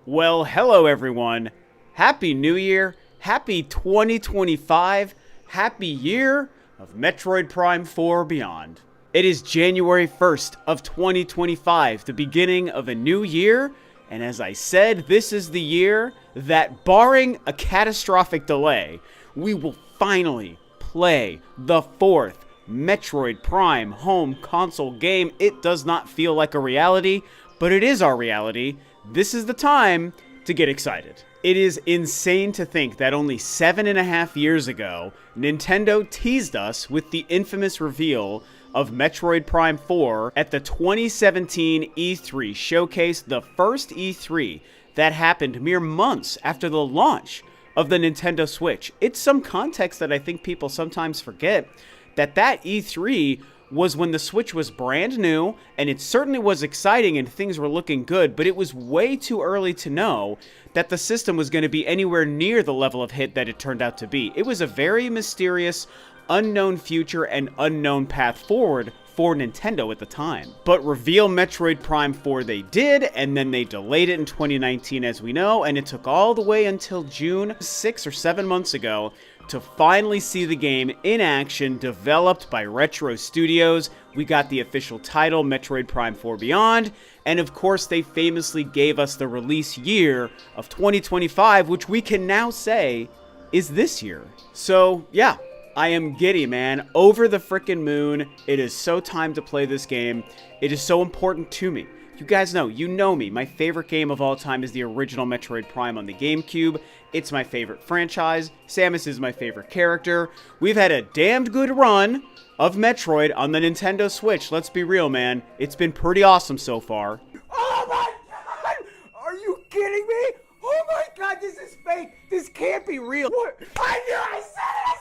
Well, hello everyone. Happy New Year. Happy 2025. Happy year of Metroid Prime 4 Beyond. It is January 1st of 2025, the beginning of a new year. And as I said, this is the year that, barring a catastrophic delay, we will finally play the fourth Metroid Prime home console game. It does not feel like a reality, but it is our reality. This is the time to get excited. It is insane to think that only 7.5 years ago, Nintendo teased us with the infamous reveal of Metroid Prime 4 at the 2017 E3 showcase, the first E3 that happened mere months after the launch of the Nintendo Switch. It's some context that I think people sometimes forget, that E3 was when the Switch was brand new, and it certainly was exciting and things were looking good, but it was way too early to know that the system was going to be anywhere near the level of hit that it turned out to be. It was a very mysterious, unknown future and unknown path forward for Nintendo at the time. But reveal Metroid Prime 4 they did, and then they delayed it in 2019 as we know, and it took all the way until June, 6 or 7 months ago, to finally see the game in action, developed by Retro Studios. We got the official title, Metroid Prime 4 Beyond, and of course they famously gave us the release year of 2025, which we can now say is this year. So yeah, I am giddy, man. Over the frickin' moon. It is so time to play this game. It is so important to me. You guys know, you know me. My favorite game of all time is the original Metroid Prime on the GameCube. It's my favorite franchise. Samus is my favorite character. We've had a damned good run of Metroid on the Nintendo Switch. Let's be real, man. It's been pretty awesome so far. Oh my god! Are you kidding me? Oh my god, this is fake! This can't be real! What? I knew I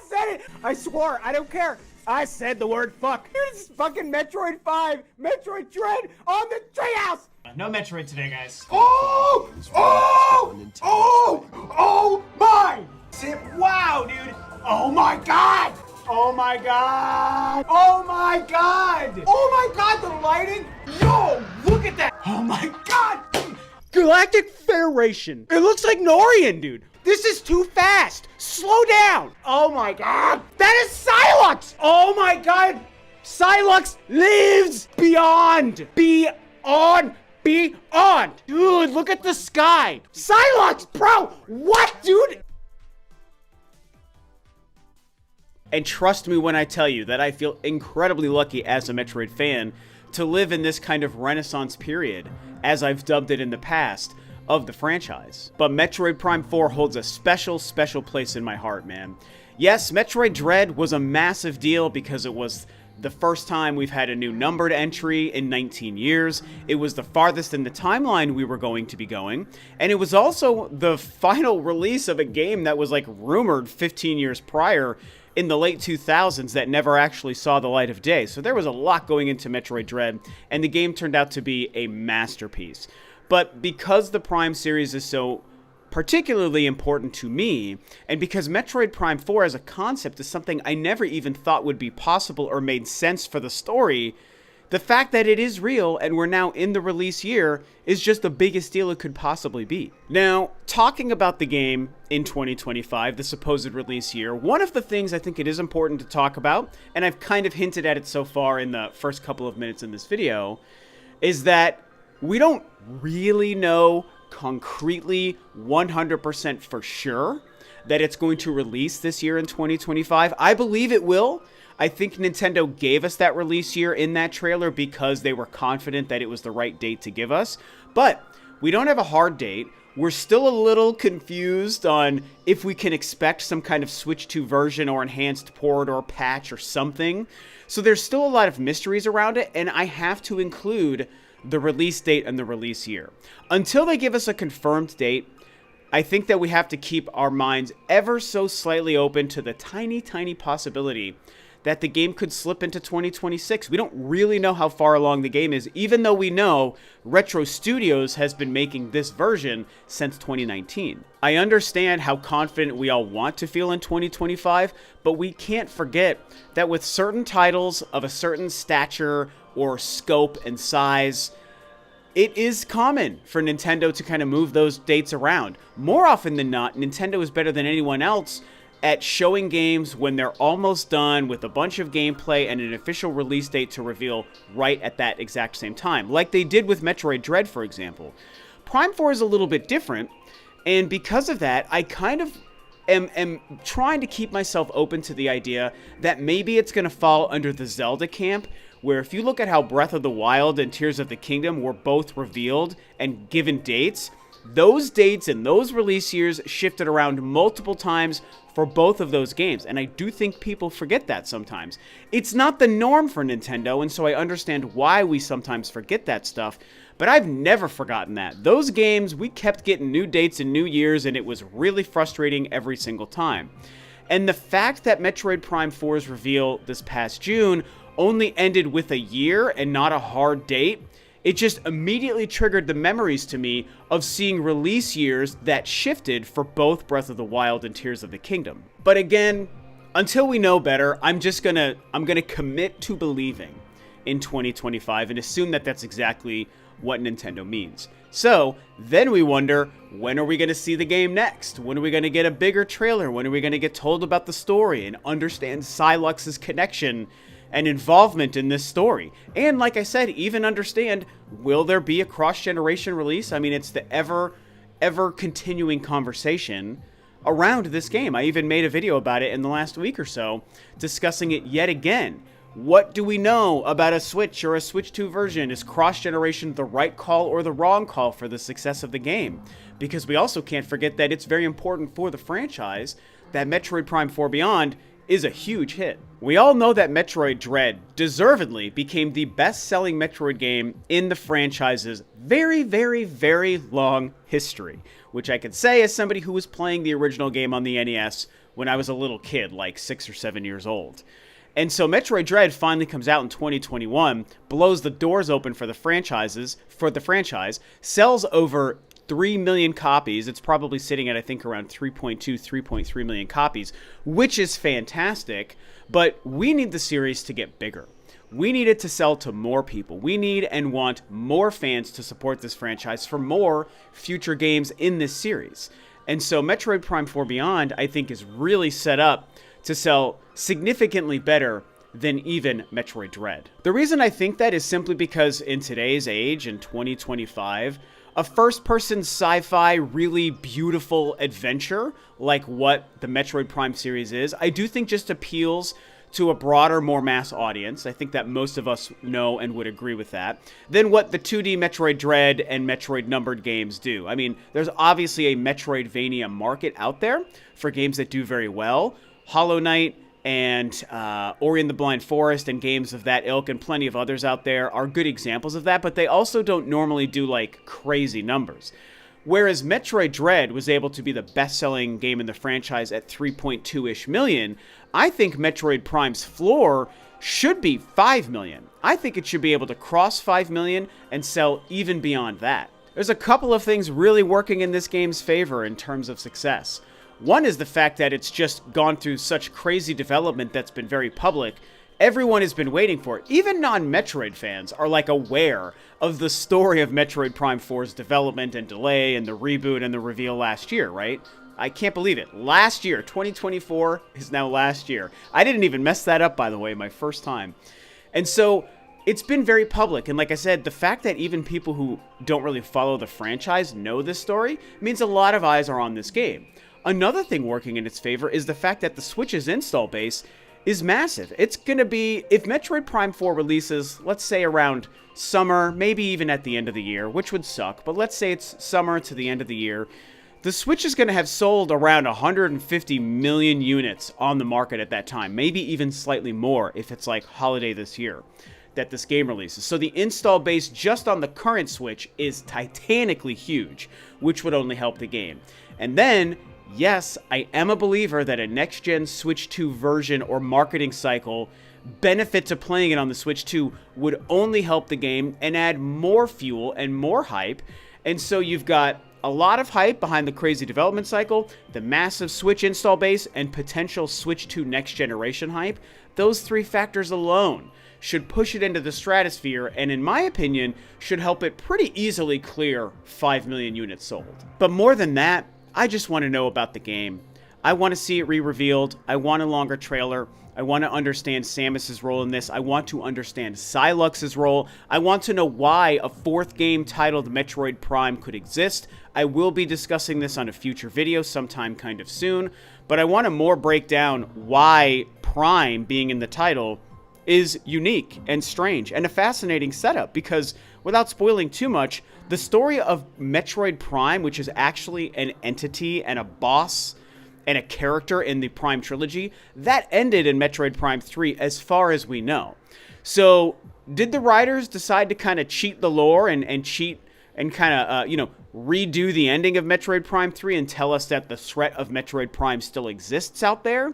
said it! I swore, I don't care! I said the word fuck. Here's fucking Metroid 5, Metroid Dread on the treehouse! No Metroid today, guys. Oh! Oh! Oh! Oh my! Wow, dude! Oh my god! Oh my god! Oh my god! Oh my god, the lighting! Yo, look at that! Oh my god! Galactic Federation. It looks like Norian, dude. This is too fast! Slow down! Oh my god! That is Psylocke! Oh my god! Psylocke lives beyond! Beyond! Dude, look at the sky! Psylocke, bro! What, dude? And trust me when I tell you that I feel incredibly lucky as a Metroid fan to live in this kind of renaissance period, as I've dubbed it in the past, of the franchise. But Metroid Prime 4 holds a special, special place in my heart, man. Yes, Metroid Dread was a massive deal because it was the first time we've had a new numbered entry in 19 years. It was the farthest in the timeline we were going to be going. And it was also the final release of a game that was like rumored 15 years prior in the late 2000s that never actually saw the light of day. So there was a lot going into Metroid Dread, and the game turned out to be a masterpiece. But because the Prime series is so particularly important to me, and because Metroid Prime 4 as a concept is something I never even thought would be possible or made sense for the story, the fact that it is real and we're now in the release year is just the biggest deal it could possibly be. Now, talking about the game in 2025, the supposed release year, one of the things I think it is important to talk about, and I've kind of hinted at it so far in the first couple of minutes in this video, is that we don't really know concretely 100% for sure that it's going to release this year in 2025. I believe it will. I think Nintendo gave us that release year in that trailer because they were confident that it was the right date to give us. But we don't have a hard date. We're still a little confused on if we can expect some kind of Switch 2 version or enhanced port or patch or something. So there's still a lot of mysteries around it, and I have to include the release date and the release year. Until they give us a confirmed date, I think that we have to keep our minds ever so slightly open to the tiny, tiny possibility that the game could slip into 2026. We don't really know how far along the game is, even though we know Retro Studios has been making this version since 2019. I understand how confident we all want to feel in 2025, but we can't forget that with certain titles of a certain stature or scope and size, it is common for Nintendo to kind of move those dates around. More often than not, Nintendo is better than anyone else at showing games when they're almost done with a bunch of gameplay and an official release date to reveal right at that exact same time, like they did with Metroid Dread, for example. Prime 4 is a little bit different, and because of that, I kind of am trying to keep myself open to the idea that maybe it's going to fall under the Zelda camp, where if you look at how Breath of the Wild and Tears of the Kingdom were both revealed and given dates, those dates and those release years shifted around multiple times for both of those games, and I do think people forget that sometimes. It's not the norm for Nintendo, and so I understand why we sometimes forget that stuff, but I've never forgotten that. Those games, we kept getting new dates and new years, and it was really frustrating every single time. And the fact that Metroid Prime 4's reveal this past June only ended with a year and not a hard date, it just immediately triggered the memories to me of seeing release years that shifted for both Breath of the Wild and Tears of the Kingdom. But again, until we know better, I'm gonna commit to believing in 2025 and assume that that's exactly what Nintendo means. So then we wonder, when are we going to see the game next? When are we going to get a bigger trailer? When are we going to get told about the story and understand Silux's connection and involvement in this story? And like I said, even understand, will there be a cross-generation release? I mean, it's the ever continuing conversation around this game. I even made a video about it in the last week or so, discussing it yet again. What do we know about a Switch or a Switch 2 version? Is cross-generation the right call or the wrong call for the success of the game? Because we also can't forget that it's very important for the franchise that Metroid Prime 4 Beyond is a huge hit. We all know that Metroid Dread deservedly became the best-selling Metroid game in the franchise's very, very, very long history, which I can say as somebody who was playing the original game on the NES when I was a little kid, like 6 or 7 years old. And so Metroid Dread finally comes out in 2021, blows the doors open for the franchise, sells over 3 million copies. It's probably sitting at, I think, around 3.2, 3.3 million copies, which is fantastic, but we need the series to get bigger. We need it to sell to more people. We need and want more fans to support this franchise for more future games in this series. And so Metroid Prime 4 Beyond, I think, is really set up to sell significantly better than even Metroid Dread. The reason I think that is simply because in today's age, in 2025, a first-person sci-fi, really beautiful adventure like what the Metroid Prime series is, I do think just appeals to a broader, more mass audience. I think that most of us know and would agree with that, than what the 2D Metroid Dread and Metroid numbered games do. I mean, there's obviously a Metroidvania market out there for games that do very well. Hollow Knight and Ori and the Blind Forest and games of that ilk and plenty of others out there are good examples of that, but they also don't normally do like crazy numbers. Whereas Metroid Dread was able to be the best-selling game in the franchise at 3.2-ish million, I think Metroid Prime's floor should be 5 million. I think it should be able to cross 5 million and sell even beyond that. There's a couple of things really working in this game's favor in terms of success. One is the fact that it's just gone through such crazy development that's been very public. Everyone has been waiting for it. Even non-Metroid fans are like aware of the story of Metroid Prime 4's development and delay and the reboot and the reveal last year, right? I can't believe it. Last year, 2024 is now last year. I didn't even mess that up, by the way, my first time. And so it's been very public. And like I said, the fact that even people who don't really follow the franchise know this story means a lot of eyes are on this game. Another thing working in its favor is the fact that the Switch's install base is massive. It's going to be, if Metroid Prime 4 releases, let's say around summer, maybe even at the end of the year, which would suck, but let's say it's summer to the end of the year, the Switch is going to have sold around 150 million units on the market at that time, maybe even slightly more if it's like holiday this year that this game releases. So the install base just on the current Switch is titanically huge, which would only help the game. And then, yes, I am a believer that a next-gen Switch 2 version or marketing cycle benefit to playing it on the Switch 2 would only help the game and add more fuel and more hype. And so you've got a lot of hype behind the crazy development cycle, the massive Switch install base, and potential Switch 2 next generation hype. Those three factors alone should push it into the stratosphere, and in my opinion, should help it pretty easily clear 5 million units sold. But more than that, I just want to know about the game. I want to see it re-revealed. I want a longer trailer. I want to understand Samus's role in this. I want to understand Psylux's role. I want to know why a fourth game titled Metroid Prime could exist. I will be discussing this on a future video sometime kind of soon, but I want to more break down why Prime being in the title is unique and strange and a fascinating setup, because without spoiling too much, the story of Metroid Prime, which is actually an entity and a boss and a character in the Prime trilogy, that ended in Metroid Prime 3 as far as we know. So did the writers decide to kind of cheat the lore and cheat and kind of, redo the ending of Metroid Prime 3 and tell us that the threat of Metroid Prime still exists out there?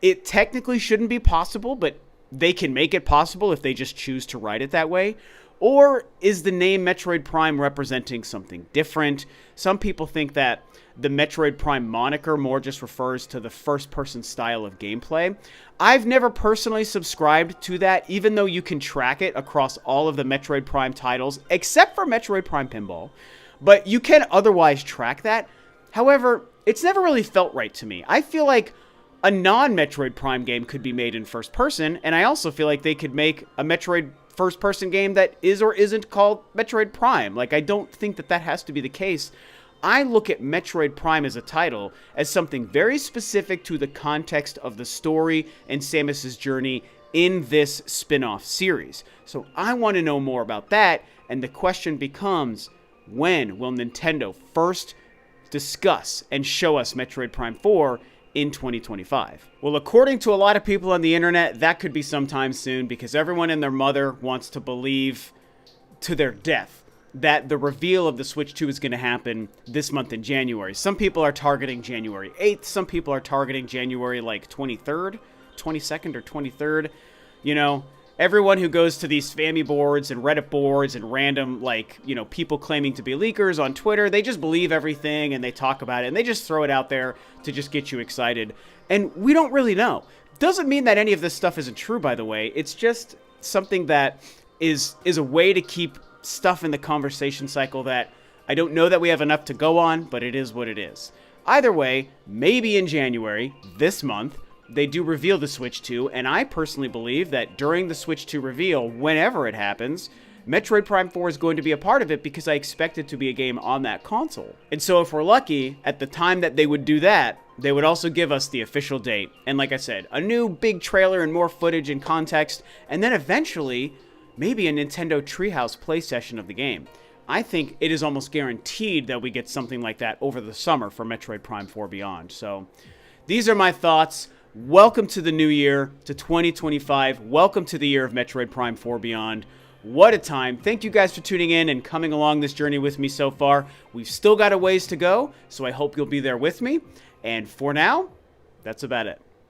It technically shouldn't be possible, but they can make it possible if they just choose to write it that way. Or is the name Metroid Prime representing something different? Some people think that the Metroid Prime moniker more just refers to the first-person style of gameplay. I've never personally subscribed to that, even though you can track it across all of the Metroid Prime titles, except for Metroid Prime Pinball. But you can otherwise track that. However, it's never really felt right to me. I feel like a non-Metroid Prime game could be made in first person, and I also feel like they could make a Metroid first-person game that is or isn't called Metroid Prime. Like, I don't think that has to be the case. I look at Metroid Prime as a title as something very specific to the context of the story and Samus's journey in this spin-off series. So I want to know more about that, and the question becomes, when will Nintendo first discuss and show us Metroid Prime 4 in 2025? Well, according to a lot of people on the internet, that could be sometime soon, because everyone and their mother wants to believe to their death that the reveal of the Switch 2 is going to happen this month in January. Some people are targeting January 8th. Some people are targeting January, 23rd, 22nd, or 23rd. Everyone who goes to these spammy boards and Reddit boards and random, people claiming to be leakers on Twitter, they just believe everything and they talk about it and they just throw it out there to just get you excited. And we don't really know. Doesn't mean that any of this stuff isn't true, by the way. It's just something that is a way to keep stuff in the conversation cycle that I don't know that we have enough to go on, but it is what it is. Either way, maybe in January, this month, they do reveal the Switch 2, and I personally believe that during the Switch 2 reveal, whenever it happens, Metroid Prime 4 is going to be a part of it, because I expect it to be a game on that console. And so if we're lucky, at the time that they would do that, they would also give us the official date. And like I said, a new big trailer and more footage and context, and then eventually maybe a Nintendo Treehouse play session of the game. I think it is almost guaranteed that we get something like that over the summer for Metroid Prime 4 Beyond. So these are my thoughts. Welcome to the new year, to 2025. Welcome to the year of Metroid Prime 4 Beyond. What a time. Thank you guys for tuning in and coming along this journey with me so far. We've still got a ways to go, so I hope you'll be there with me. And for now, that's about it.